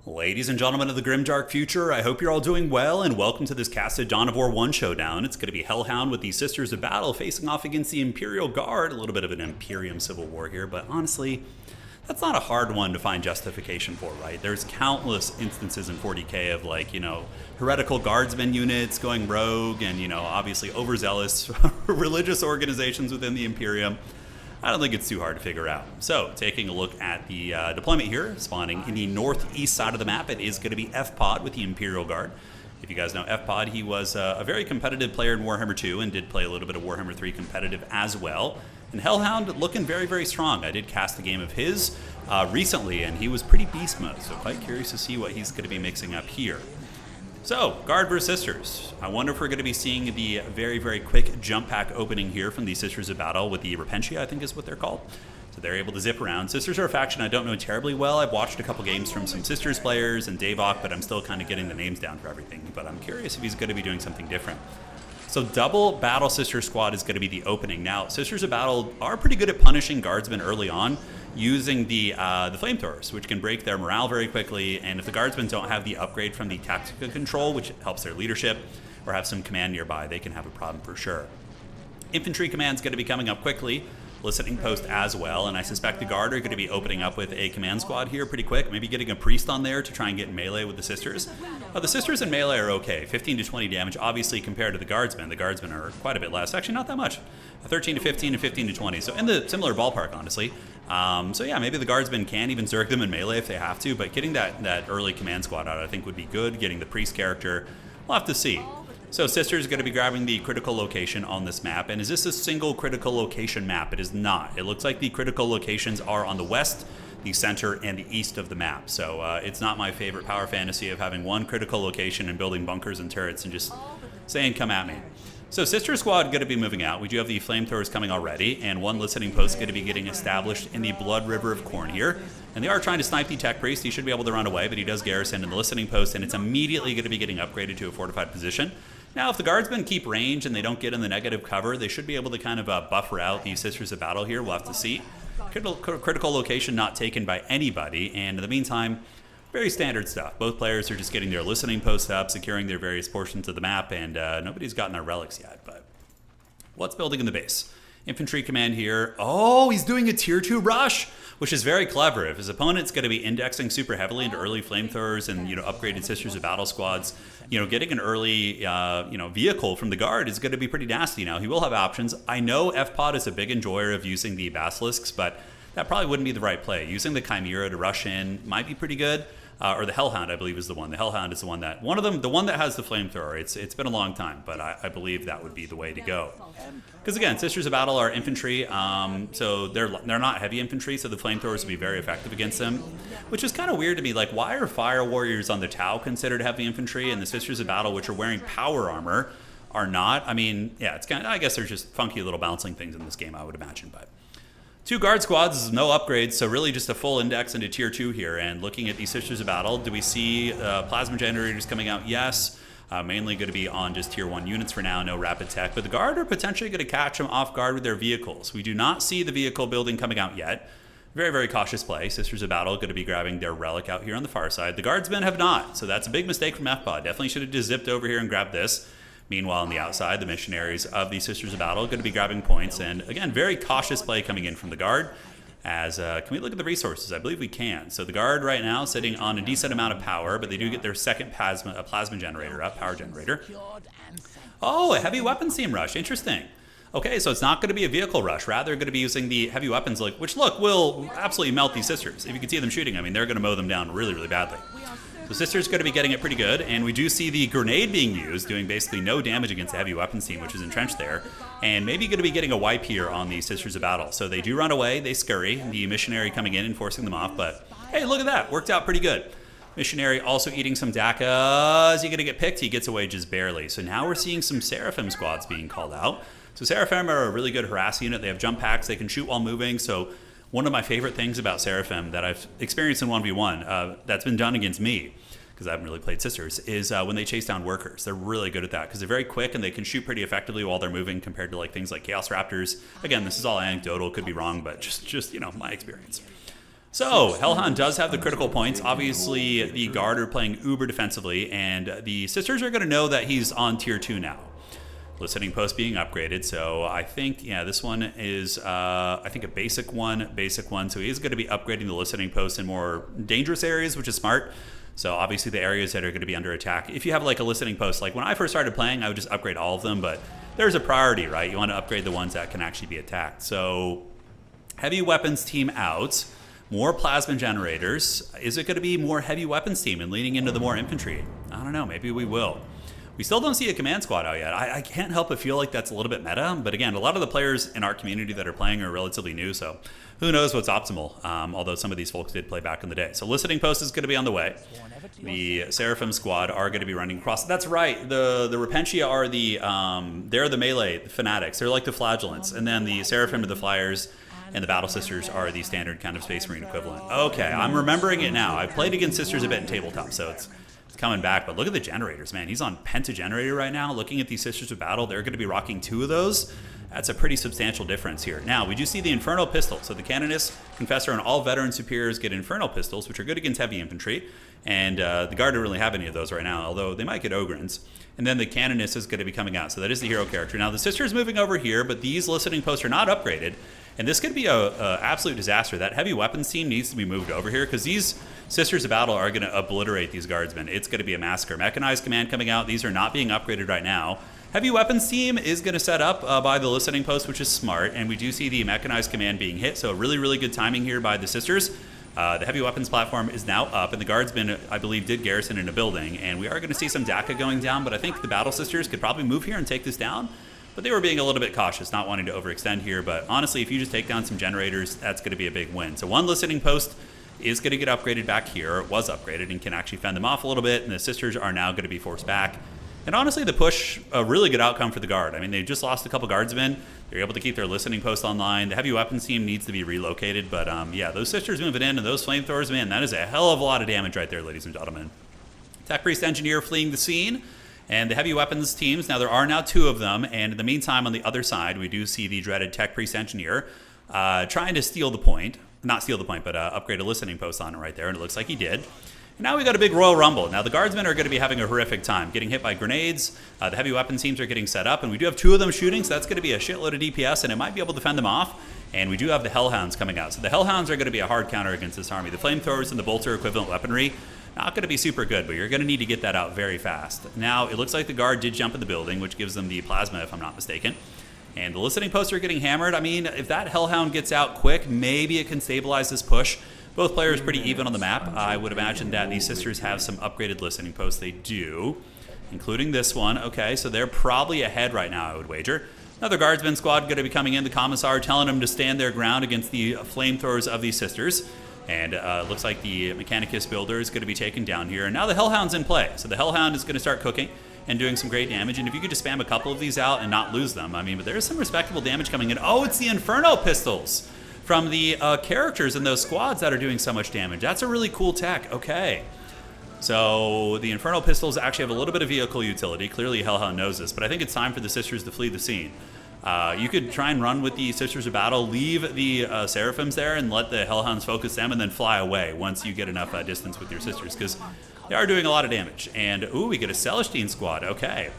Ladies and gentlemen of the grimdark future, I hope you're all doing well, and welcome to this casted Dawn of War 1 showdown. It's going to be Hellhound with the Sisters of Battle facing off against the Imperial Guard. A little bit of an Imperium civil war here, but honestly, that's not a hard one to find justification for, right? There's countless instances in 40k of heretical guardsmen units going rogue and, obviously overzealous religious organizations within the Imperium. I don't think it's too hard to figure out. So, taking a look at the deployment here, spawning in the northeast side of the map, it is going to be F-Pod with the Imperial Guard. If you guys know F-Pod, he was a very competitive player in Warhammer 2 and did play a little bit of Warhammer 3 competitive as well. And Hellhound looking very, very strong. I did cast a game of his recently, and he was pretty beast mode, so quite curious to see what he's going to be mixing up here. So, Guard versus Sisters. I wonder if we're going to be seeing the very, very quick jump pack opening here from the Sisters of Battle with the Repentia, I think is what they're called. So they're able to zip around. Sisters are a faction I don't know terribly well. I've watched a couple games from some Sisters players and Davok, but I'm still kind of getting the names down for everything. But I'm curious if he's going to be doing something different. So double Battle Sister Squad is going to be the opening. Now, Sisters of Battle are pretty good at punishing guardsmen early on, using the flamethrowers, which can break their morale very quickly, and if the guardsmen don't have the upgrade from the tactical control, which helps their leadership, or have some command nearby, they can have a problem for sure. Infantry command's going to be coming up quickly, listening post as well, and I suspect the guard are going to be opening up with a command squad here pretty quick, maybe getting a priest on there to try and get in melee with the sisters. The sisters in melee are okay, 15 to 20 damage, obviously compared to the guardsmen are quite a bit less, actually not that much, 13 to 15 and 15 to 20, so in the similar ballpark honestly. So yeah, maybe the guardsmen can even zerg them in melee if they have to, but getting that early command squad out I think would be good, getting the priest character, we'll have to see. So Sisters is going to be grabbing the critical location on this map. And is this a single critical location map? It is not. It looks like the critical locations are on the west, the center, and the east of the map. So it's not my favorite power fantasy of having one critical location and building bunkers and turrets and just saying, come at me. So Sister Squad going to be moving out. We do have the flamethrowers coming already, and one listening post going to be getting established in the Blood River of Corn here. And they are trying to snipe the tech priest. He should be able to run away, but he does garrison in the listening post, and it's immediately going to be getting upgraded to a fortified position. Now, if the guardsmen keep range and they don't get in the negative cover, they should be able to kind of buffer out the Sisters of Battle here. We'll have to see. Critical location not taken by anybody, and in the meantime, very standard stuff. Both players are just getting their listening posts up, securing their various portions of the map, and nobody's gotten their relics yet. But what's building in the base? Infantry command here. Oh, he's doing a tier 2 rush, which is very clever. If his opponent's going to be indexing super heavily into early flamethrowers and upgraded Sisters of Battle squads, getting an early vehicle from the guard is going to be pretty nasty. Now he will have options. I know F-Pod is a big enjoyer of using the basilisks, but that probably wouldn't be the right play. Using the Chimera to rush in might be pretty good. Or the Hellhound, I believe, is the one. The Hellhound is the one that the one that has the flamethrower. It's been a long time, but I believe that would be the way to go. Because again, Sisters of Battle are infantry, so they're not heavy infantry, so the flamethrowers will be very effective against them. Which is kind of weird to me. Like, why are fire warriors on the Tau considered heavy infantry, and the Sisters of Battle, which are wearing power armor, are not? I mean, yeah, it's kind of. I guess there's just funky little balancing things in this game, I would imagine, but. 2 guard squads, no upgrades, so really just a full index into tier 2 here. And looking at these Sisters of Battle, do we see plasma generators coming out? Yes. Mainly going to be on just tier 1 units for now, no rapid tech. But the guard are potentially going to catch them off guard with their vehicles. We do not see the vehicle building coming out yet. Very, very cautious play. Sisters of Battle going to be grabbing their relic out here on the far side. The guardsmen have not, so that's a big mistake from F-Pod. Definitely should have just zipped over here and grabbed this. Meanwhile, on the outside, the missionaries of the Sisters of Battle are going to be grabbing points. And again, very cautious play coming in from the guard. As can we look at the resources? I believe we can. So the guard right now sitting on a decent amount of power, but they do get their second plasma generator up, power generator. Oh, a heavy weapons team rush. Interesting. Okay, so it's not going to be a vehicle rush. Rather, going to be using the heavy weapons, which will absolutely melt these sisters. If you can see them shooting, I mean, they're going to mow them down really, really badly. So Sister's going to be getting it pretty good, and we do see the grenade being used, doing basically no damage against the heavy weapons team, which is entrenched there, and maybe going to be getting a wipe here on the Sisters of Battle. So they do run away, they scurry, the missionary coming in and forcing them off, but hey, look at that, worked out pretty good. Missionary also eating some DACA. Is he going to get picked? He gets away just barely. So now we're seeing some Seraphim squads being called out. So Seraphim are a really good harass unit. They have jump packs, they can shoot while moving, so one of my favorite things about Seraphim that I've experienced in 1v1 that's been done against me, because I haven't really played Sisters, is when they chase down workers. They're really good at that because they're very quick and they can shoot pretty effectively while they're moving compared to things like Chaos Raptors. Again, this is all anecdotal, could be wrong, but just my experience. So, Hellhound does have the critical points. Obviously, the Guard are playing uber defensively, and the Sisters are going to know that he's on tier 2 now. Listening post being upgraded, so I think, yeah, this one is, I think a basic one. So he is going to be upgrading the listening post in more dangerous areas, which is smart. So obviously the areas that are going to be under attack, if you have like a listening post, like when I first started playing, I would just upgrade all of them, but there's a priority, right? You want to upgrade the ones that can actually be attacked. So heavy weapons team out, more plasma generators. Is it going to be more heavy weapons team and leaning into the more infantry? I don't know, maybe we will. We still don't see a command squad out yet. I can't help but feel like that's a little bit meta, but again, a lot of the players in our community that are playing are relatively new, so who knows what's optimal, although some of these folks did play back in the day. So listening post is going to be on the way. The Seraphim squad are going to be running across. That's right, the Repentia are they're the melee fanatics. They're like the flagellants, and then the Seraphim are the flyers, and the Battle Sisters are the standard kind of Space Marine equivalent. Okay, I'm remembering it now. I've played against Sisters a bit in tabletop, so it's coming back, but look at the generators, man. He's on Penta generator right now. Looking at these Sisters of Battle, they're going to be rocking 2 of those. That's a pretty substantial difference here. Now, we do see the Inferno pistol. So the Canonist, Confessor, and all veteran superiors get Inferno pistols, which are good against heavy infantry. And the Guard don't really have any of those right now, although they might get Ogryns. And then the Canonist is going to be coming out. So that is the hero character. Now, the Sisters moving over here, but these listening posts are not upgraded. And this could be a absolute disaster. That heavy weapons team needs to be moved over here because these Sisters of Battle are going to obliterate these guardsmen. It's going to be a massacre. Mechanized command coming out. These are not being upgraded right now. Heavy weapons team is going to set up by the listening post, which is smart. And we do see the mechanized command being hit. So really, really good timing here by the Sisters. The heavy weapons platform is now up, and the guardsmen, I believe, did garrison in a building. And we are going to see some DACA going down, but I think the Battle Sisters could probably move here and take this down. But they were being a little bit cautious, not wanting to overextend here. But honestly, if you just take down some generators, that's going to be a big win. So one listening post is going to get upgraded back here. It was upgraded and can actually fend them off a little bit. And the Sisters are now going to be forced back. And honestly, the push, a really good outcome for the Guard. I mean, they just lost a couple guardsmen. They're able to keep their listening post online. The heavy weapons team needs to be relocated. But yeah, those Sisters moving in and those flamethrowers, man, that is a hell of a lot of damage right there, ladies and gentlemen. Tech Priest Engineer fleeing the scene. And the heavy weapons teams, now there are now 2 of them, and in the meantime, on the other side, we do see the dreaded Tech Priest Engineer trying to steal the point. Not steal the point, but upgrade a listening post on it right there, and it looks like he did. And now we got a big Royal Rumble. Now the Guardsmen are going to be having a horrific time, getting hit by grenades. The heavy weapons teams are getting set up, and we do have 2 of them shooting, so that's going to be a shitload of DPS, and it might be able to fend them off. And we do have the Hellhounds coming out. So the Hellhounds are going to be a hard counter against this army. The flamethrowers and the bolter equivalent weaponry, not going to be super good, but you're going to need to get that out very fast. Now, it looks like the Guard did jump in the building, which gives them the plasma, if I'm not mistaken. And the listening posts are getting hammered. I mean, if that Hellhound gets out quick, maybe it can stabilize this push. Both players pretty even on the map. I would imagine that these Sisters have some upgraded listening posts. They do, including this one. Okay, so they're probably ahead right now, I would wager. Another Guardsman squad going to be coming in. The Commissar telling them to stand their ground against the flamethrowers of these Sisters. And looks like the Mechanicus builder is going to be taken down here. And now the Hellhound's in play. So the Hellhound is going to start cooking and doing some great damage. And if you could just spam a couple of these out and not lose them, I mean, but there is some respectable damage coming in. Oh, it's the Inferno pistols from the characters in those squads that are doing so much damage. That's a really cool tech. Okay. So the Inferno pistols actually have a little bit of vehicle utility. Clearly Hellhound knows this, but I think it's time for the Sisters to flee the scene. You could try and run with the Sisters of Battle, leave the Seraphims there, and let the Hellhounds focus them, and then fly away once you get enough distance with your Sisters, because they are doing a lot of damage. And, ooh, we get a Celestine squad. Okay.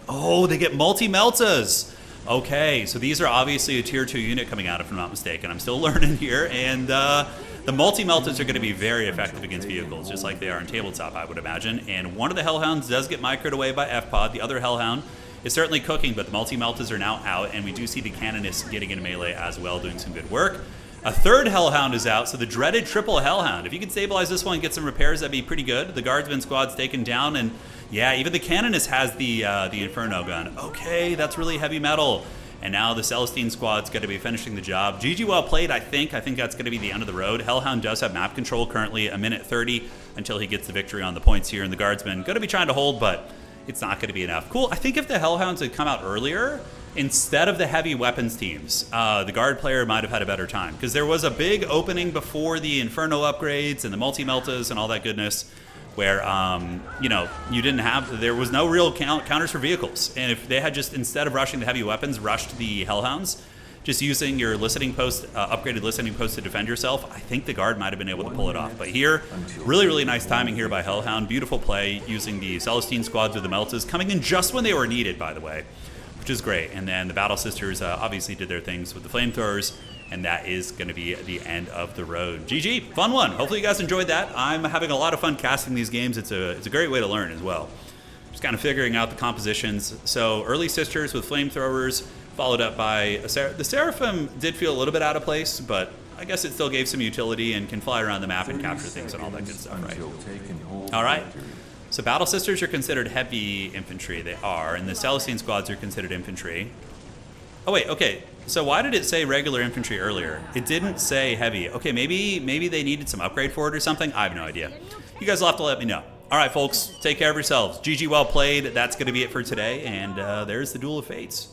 Oh, they get multi-meltas. Okay, so these are obviously a tier 2 unit coming out, if I'm not mistaken. I'm still learning here, and the multi-meltas are going to be very effective against vehicles, just like they are in tabletop, I would imagine. And one of the Hellhounds does get microed away by F-Pod. The other Hellhound is certainly cooking, but the multi-meltas are now out, and we do see the Canonists getting into melee as well, doing some good work. A third Hellhound is out, so the dreaded triple Hellhound. If you could stabilize this one and get some repairs, that'd be pretty good. The Guardsman squad's taken down, and yeah, even the Canonist has the Inferno gun. Okay, that's really heavy metal. And now the Celestine squad's going to be finishing the job. GG well played, I think. I think that's going to be the end of the road. Hellhound does have map control currently, a minute 30 until he gets the victory on the points here, and the Guardsman going to be trying to hold, but it's not going to be enough. Cool. I think if the Hellhounds had come out earlier, instead of the heavy weapons teams, the Guard player might have had a better time, because there was a big opening before the Inferno upgrades and the multi-meltas and all that goodness, where you know, there was no real counters for vehicles, and if they had just, instead of rushing the heavy weapons, rushed the Hellhounds, just using your listening post, upgraded listening post to defend yourself, I think the guard might have been able to pull it off. But here, really, really nice timing here by Hellhound. Beautiful play using the Celestine squads with the Meltas, coming in just when they were needed, by the way, which is great. And then the Battle Sisters obviously did their things with the Flamethrowers, and that is going to be the end of the road. GG, fun one. Hopefully you guys enjoyed that. I'm having a lot of fun casting these games. It's a great way to learn as well. Just kind of figuring out the compositions. So early Sisters with Flamethrowers, followed up by the Seraphim did feel a little bit out of place, but I guess it still gave some utility and can fly around the map and capture things and all that good stuff, right? All right. So Battle Sisters are considered heavy infantry. They are, and the Celestine squads are considered infantry. Oh wait, okay. So why did it say regular infantry earlier? It didn't say heavy. Okay, maybe they needed some upgrade for it or something. I have no idea. You guys will have to let me know. All right, folks, take care of yourselves. GG, well played. That's going to be it for today, and there's the Duel of Fates.